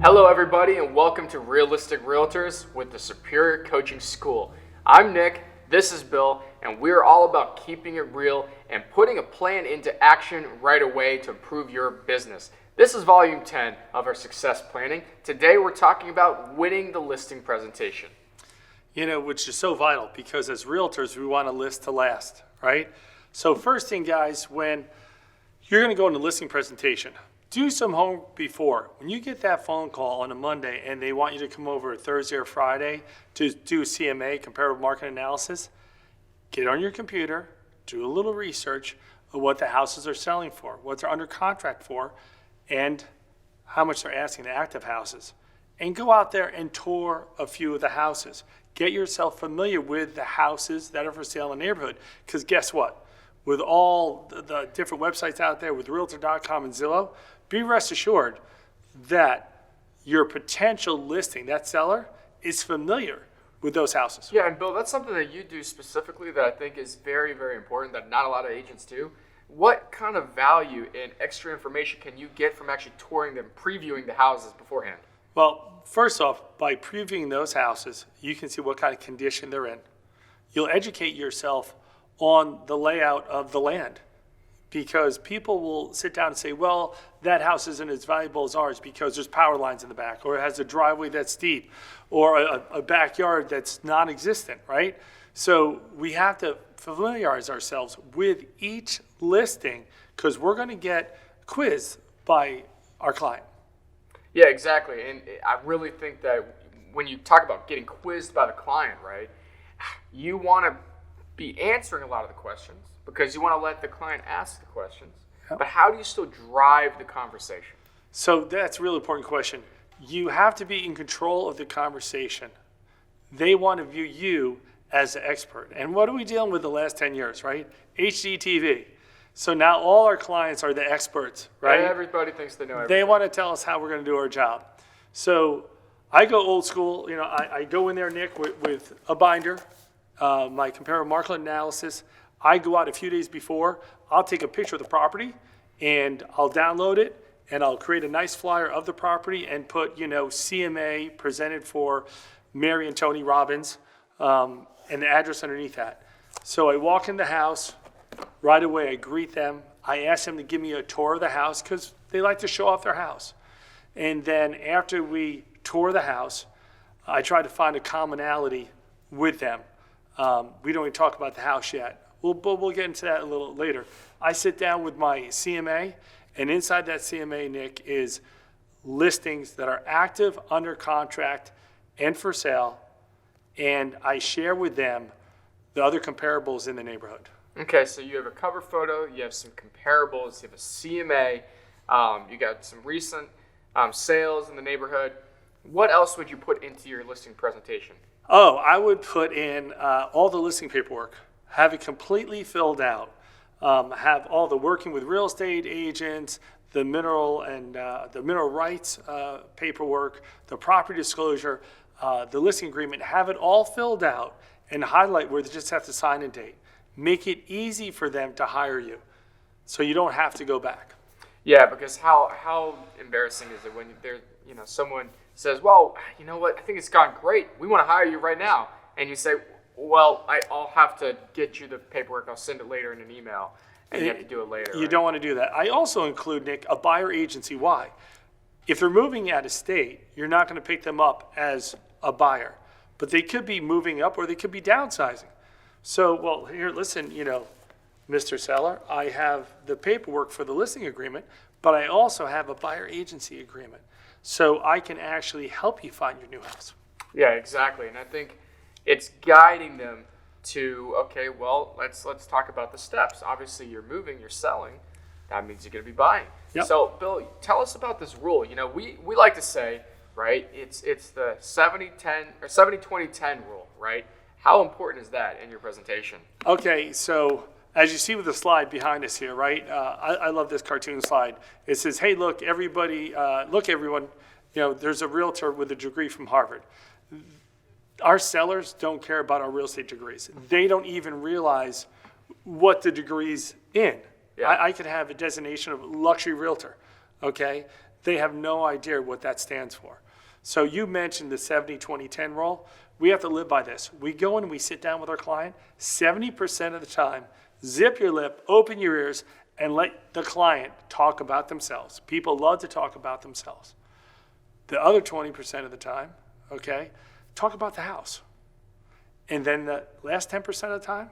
Hello, everybody, and welcome to Realistic Realtors with the Superior Coaching School. I'm Nick, this is Bill, and we're all about keeping it real and putting a plan into action right away to improve your business. This is volume 10 of our success planning. Today, we're talking about winning the listing presentation. Which is so vital because as realtors, we want a list to last, right? So first thing, guys, when you're going to go into listing presentation, do some homework before. When you get that phone call on a Monday and they want you to come over Thursday or Friday to do CMA, comparative market analysis, get on your computer, do a little research of what the houses are selling for, what they're under contract for, and how much they're asking the active houses. And go out there and tour a few of the houses. Get yourself familiar with the houses that are for sale in the neighborhood. Because guess what? With all the different websites out there, with Realtor.com and Zillow, be rest assured that your potential listing, that seller, is familiar with those houses. Yeah, and Bill, that's something that you do specifically that I think is very, very important that not a lot of agents do. What kind of value and extra information can you get from actually touring them, previewing the houses beforehand? Well, first off, by previewing those houses, you can see what kind of condition they're in. You'll educate yourself on the layout of the land, because people will sit down and say, well, that house isn't as valuable as ours because there's power lines in the back, or it has a driveway that's steep, or a backyard that's non-existent, right? So we have to familiarize ourselves with each listing because we're going to get quizzed by our client. Yeah, exactly. And I really think that when you talk about getting quizzed by the client, right, you want to be answering a lot of the questions because you want to let the client ask the questions. Yep. But how do you still drive the conversation? So that's a really important question. You have to be in control of the conversation. They want to view you as the expert. And what are we dealing with the last 10 years, right? HGTV. So now all our clients are the experts, right? Everybody thinks they know everything. They want to tell us how we're going to do our job. So I go old school. I go in there, Nick, with a binder, my comparative market analysis. I go out a few days before. I'll take a picture of the property, and I'll download it, and I'll create a nice flyer of the property and put, CMA presented for Mary and Tony Robbins, and the address underneath that. So I walk in the house. Right away, I greet them. I ask them to give me a tour of the house because they like to show off their house. And then after we tour the house, I try to find a commonality with them. We don't even talk about the house yet. We'll get into that a little later. I sit down with my CMA, and inside that CMA, Nick, is listings that are active, under contract, and for sale, and I share with them the other comparables in the neighborhood. Okay, so you have a cover photo, you have some comparables, you have a CMA, you got some recent sales in the neighborhood. What else would you put into your listing presentation? Oh, I would put in all the listing paperwork, have it completely filled out, have all the working with real estate agents, the mineral and the mineral rights paperwork, the property disclosure, the listing agreement, have it all filled out and highlight where they just have to sign and date. Make it easy for them to hire you so you don't have to go back. Yeah, because how embarrassing is it when someone says, well, you know what, I think it's gone great. We want to hire you right now. And you say, well, I'll have to get you the paperwork. I'll send it later in an email. And you have to do it later. You don't want to do that. I also include, Nick, a buyer agency. Why? If they're moving out of state, you're not going to pick them up as a buyer. But they could be moving up or they could be downsizing. So, well, here, listen, Mr. Seller, I have the paperwork for the listing agreement, but I also have a buyer agency agreement. So I can actually help you find your new house. Yeah, exactly. And I think it's guiding them to, okay, well, let's talk about the steps. Obviously, you're moving, you're selling. That means you're going to be buying. Yep. So, Bill, tell us about this rule. We like to say, right, it's the 70-10 or 70-20-10 rule, right? How important is that in your presentation? Okay, so as you see with the slide behind us here, right? I love this cartoon slide. It says, hey, look, everybody, look, everyone, there's a realtor with a degree from Harvard. Our sellers don't care about our real estate degrees. They don't even realize what the degree's in. Yeah. I could have a designation of luxury realtor, okay? they have no idea what that stands for. So you mentioned the 70-20-10 rule. We have to live by this. We go in and we sit down with our client 70% of the time, zip your lip, open your ears, and let the client talk about themselves. People love to talk about themselves. The other 20% of the time, okay, talk about the house. And then the last 10% of the time,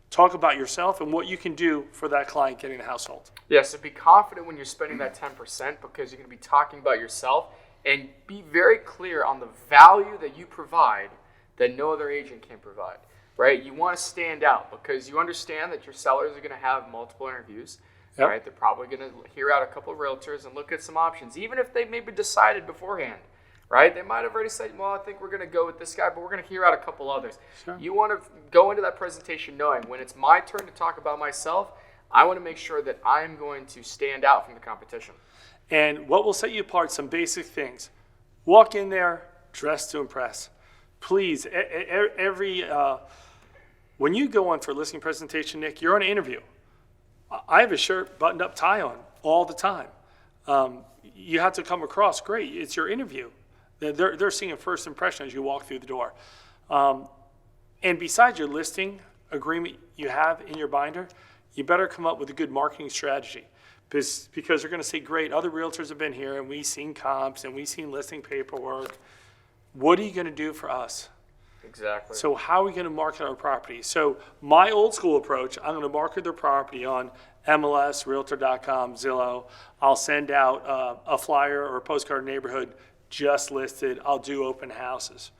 talk about yourself and what you can do for that client getting the house sold. Yeah, so be confident when you're spending that 10% because you're going to be talking about yourself, and be very clear on the value that you provide that no other agent can provide, right? You want to stand out because you understand that your sellers are going to have multiple interviews, Yep. right? They're probably going to hear out a couple of realtors and look at some options, even if they maybe decided beforehand, right? They might have already said, well, I think we're going to go with this guy, but we're going to hear out a couple others. Sure. You want to go into that presentation knowing when it's my turn to talk about myself, I want to make sure that I'm going to stand out from the competition. And what will set you apart, some basic things. Walk in there, dress to impress. Please, when you go on for a listing presentation, Nick, you're on an interview. I have a shirt, buttoned up tie on all the time. You have to come across great. It's your interview. They're seeing a first impression as you walk through the door. And besides your listing agreement you have in your binder, you better come up with a good marketing strategy. Because they're going to say, great, other realtors have been here, and we've seen comps, and we've seen listing paperwork. What are you going to do for us? Exactly. So how are we going to market our property? So my old school approach, I'm going to market their property on MLS, Realtor.com, Zillow. I'll send out a flyer or a postcard neighborhood just listed. I'll do open houses.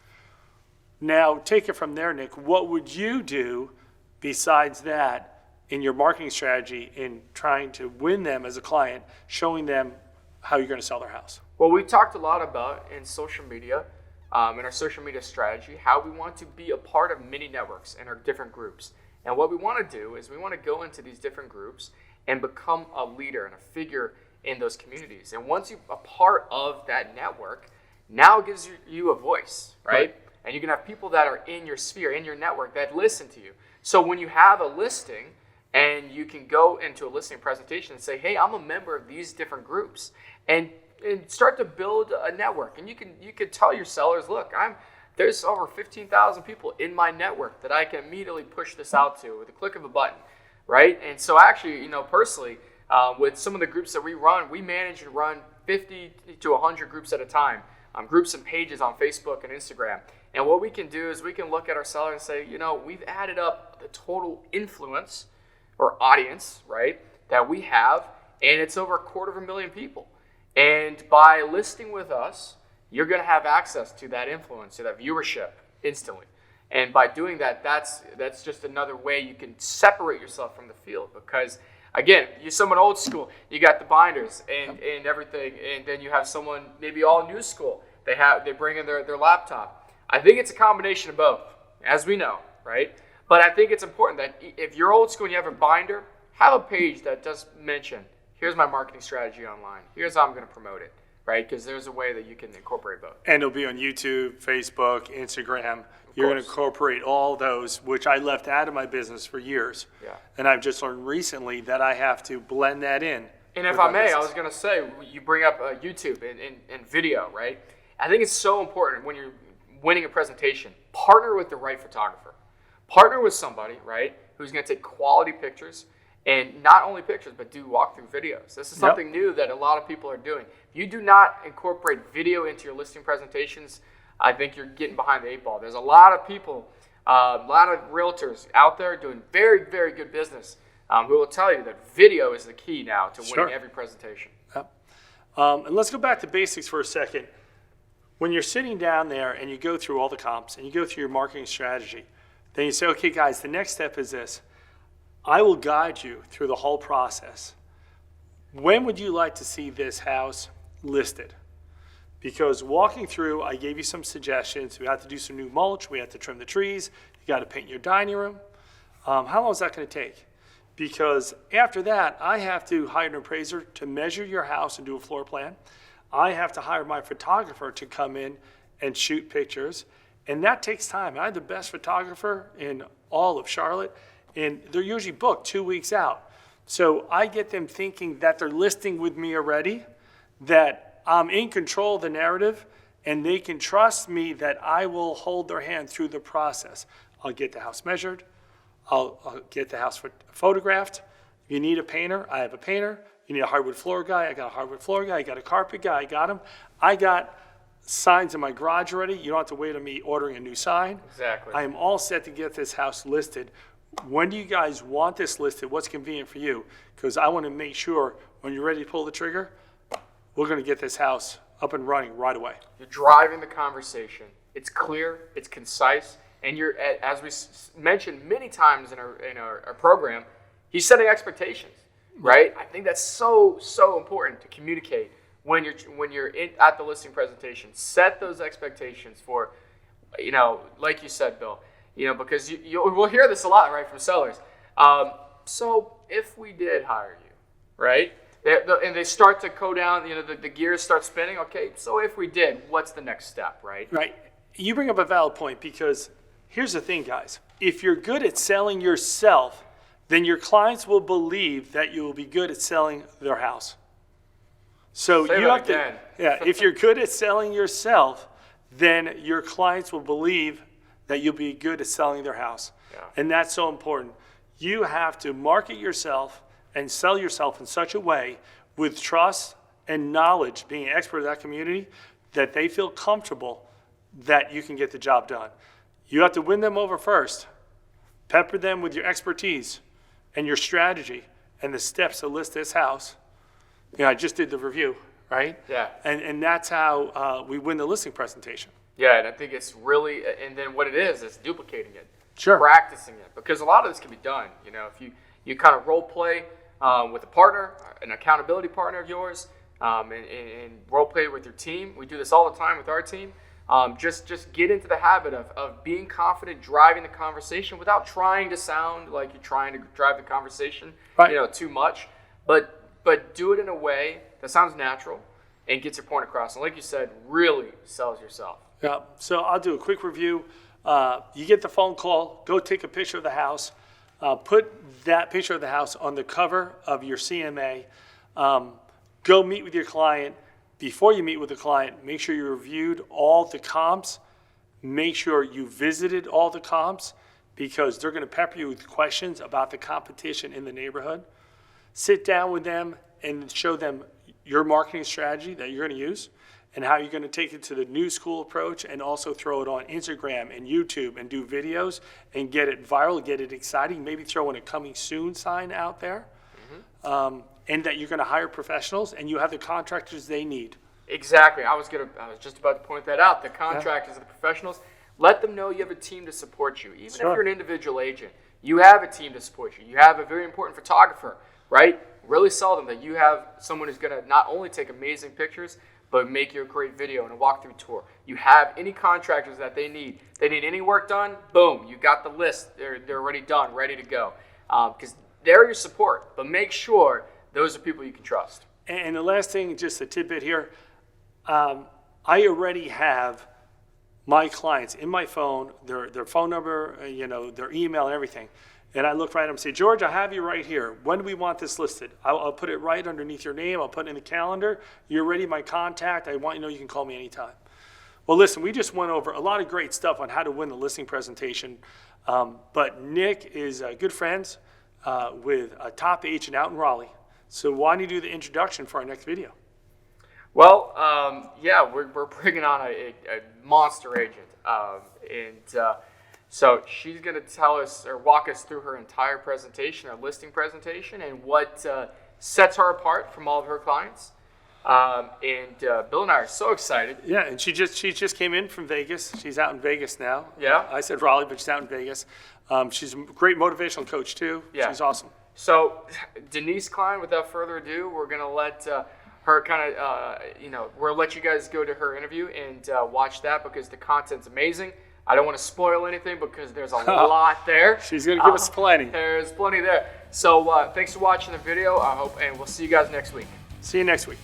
Now, take it from there, Nick. What would you do besides that in your marketing strategy in trying to win them as a client, showing them how you're going to sell their house? Well, we talked a lot about in social media, in our social media strategy, how we want to be a part of mini networks and our different groups. And what we want to do is we want to go into these different groups and become a leader and a figure in those communities. And once you're a part of that network, now it gives you a voice, right? And you can have people that are in your sphere, in your network, that listen to you. So when you have a listing, and you can go into a listing presentation and say, hey, I'm a member of these different groups, and start to build a network. And you can tell your sellers, look, there's over 15,000 people in my network that I can immediately push this out to with a click of a button, right? And so actually, personally, with some of the groups that we run, we manage to run 50 to 100 groups at a time, groups and pages on Facebook and Instagram. And what we can do is we can look at our seller and say, we've added up the total influence or audience, right, that we have, and it's over 250,000 people. And by listing with us, you're going to have access to that influence, to that viewership instantly. And by doing that, that's just another way you can separate yourself from the field. Because again, you're someone old school, you got the binders and everything, and then you have someone maybe all new school. They bring in their laptop. I think it's a combination of both, as we know, right? But I think it's important that if you're old school and you have a binder, have a page that does mention, here's my marketing strategy online. Here's how I'm going to promote it, right? Because there's a way that you can incorporate both. And it'll be on YouTube, Facebook, Instagram. You're going to incorporate all those, which I left out of my business for years. Yeah. And I've just learned recently that I have to blend that in. And if I may, I was going to say, you bring up YouTube and video, right? I think it's so important when you're winning a presentation, partner with the right photographer. Partner with somebody, right, who's going to take quality pictures, and not only pictures, but do walkthrough videos. This is something new that a lot of people are doing. If you do not incorporate video into your listing presentations, I think you're getting behind the eight ball. There's a lot of people, a lot of realtors out there doing very, very good business who will tell you that video is the key now to winning every presentation. Yep. And let's go back to basics for a second. When you're sitting down there and you go through all the comps and you go through your marketing strategy, then you say, okay, guys, the next step is this. I will guide you through the whole process. When would you like to see this house listed? Because walking through, I gave you some suggestions. We have to do some new mulch. We have to trim the trees. You got to paint your dining room. How long is that going to take? Because after that, I have to hire an appraiser to measure your house and do a floor plan. I have to hire my photographer to come in and shoot pictures. And that takes time. I have the best photographer in all of Charlotte, and they're usually booked 2 weeks out. So I get them thinking that they're listing with me already, that I'm in control of the narrative, and they can trust me that I will hold their hand through the process. I'll get the house measured. I'll get the house photographed. If you need a painter, I have a painter. You need a hardwood floor guy, I got a hardwood floor guy. I got a carpet guy, I got him. I got signs in my garage already. You don't have to wait on me ordering a new sign. Exactly. I am all set to get this house listed. When do you guys want this listed? What's convenient for you? Because I want to make sure when you're ready to pull the trigger, we're going to get this house up and running right away. You're driving the conversation. It's clear, it's concise, and you're, as we mentioned many times in our program, he's setting expectations, right? I think that's so important to communicate when you're at the listing presentation. Set those expectations for, like you said, Bill, because we'll hear this a lot, right, from sellers. So if we did hire you, right? And they start to go down, the gears start spinning. Okay, so if we did, what's the next step, right? Right. You bring up a valid point, because here's the thing, guys. If you're good at selling yourself, then your clients will believe that you will be good at selling their house. So Say you that have again. if you're good at selling yourself, then your clients will believe that you'll be good at selling their house. Yeah. And that's so important. You have to market yourself and sell yourself in such a way with trust and knowledge, being an expert of that community, that they feel comfortable that you can get the job done. You have to win them over first. Pepper them with your expertise and your strategy and the steps to list this house. I just did the review, right? Yeah. And that's how we win the listing presentation. Yeah, and I think it's really, and then what it is duplicating it. Sure. Practicing it, because a lot of this can be done. If you kind of role play with a partner, an accountability partner of yours, and role play with your team. We do this all the time with our team. Just get into the habit of being confident, driving the conversation without trying to sound like you're trying to drive the conversation, Right. Too much. But do it in a way that sounds natural and gets your point across. And like you said, really sells yourself. Yeah. So I'll do a quick review. You get the phone call, go take a picture of the house, put that picture of the house on the cover of your CMA, go meet with your client. Before you meet with the client, make sure you reviewed all the comps, make sure you visited all the comps, because they're going to pepper you with questions about the competition in the neighborhood. Sit down with them and show them your marketing strategy that you're going to use, and how you're going to take it to the new school approach, and also throw it on Instagram and YouTube and do videos and get it viral, get it exciting, maybe throw in a coming soon sign out there. And that you're going to hire professionals and you have the contractors they need. Exactly. I was just about to point that out. The contractors and the professionals, let them know you have a team to support you. Even if you're an individual agent, you have a team to support you. You have a very important photographer, right? Really sell them that you have someone who's going to not only take amazing pictures, but make you a great video and a walkthrough tour. You have any contractors that they need. They need any work done, boom, you got the list. They're already done, ready to go. Because they're your support, but make sure those are people you can trust. And the last thing, just a tidbit here, I already have my clients in my phone, their phone number, their email and everything. And I look right at them and say, George, I have you right here. When do we want this listed? I'll put it right underneath your name. I'll put it in the calendar. You're ready, my contact. I want you to know you can call me anytime. Well, listen, we just went over a lot of great stuff on how to win the listing presentation. But Nick is good friends with a top agent out in Raleigh. So why don't you do the introduction for our next video? Well, we're bringing on a monster agent. So she's going to tell us or walk us through her entire presentation, her listing presentation, and what sets her apart from all of her clients. Bill and I are so excited. Yeah, and she just came in from Vegas. She's out in Vegas now. Yeah. I said Raleigh, but she's out in Vegas. She's a great motivational coach too. Yeah. She's awesome. So Denise Klein, without further ado, we're going to let her we'll let you guys go to her interview and watch that, because the content's amazing. I don't want to spoil anything because there's a lot there. She's going to give us plenty. There's plenty there. So thanks for watching the video. And we'll see you guys next week. See you next week.